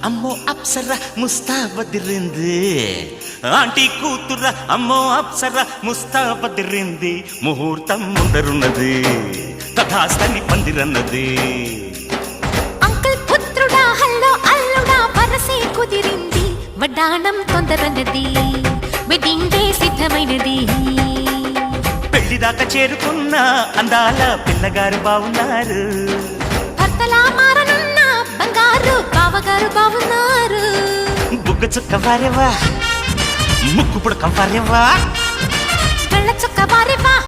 అమ్మో అప్సర ముస్తాబదిరింది ఆంటీ కూతుర అమ్మో అప్సర ముస్తాబదిరింది ముహూర్తం ముందరున్నది తథాస్తని పందిరన్నది అంకుల్ పుత్రుడా హల్లో అల్లుడా వరసే కుదిరింది వడ్డాణం తొందరన్నది వెడ్డింగ్ డే సిద్ధమైనది పెళ్లిదాకా చేరుకున్న అందాల పిల్లగారు బావున్నారు భర్తలా మారనున్న బంగారు బావగారు బావున్నారు బుగ్గ చుక్క వారేవా ముక్కు పుడక వారేవా వెళ్ళ చుక్క వారేవా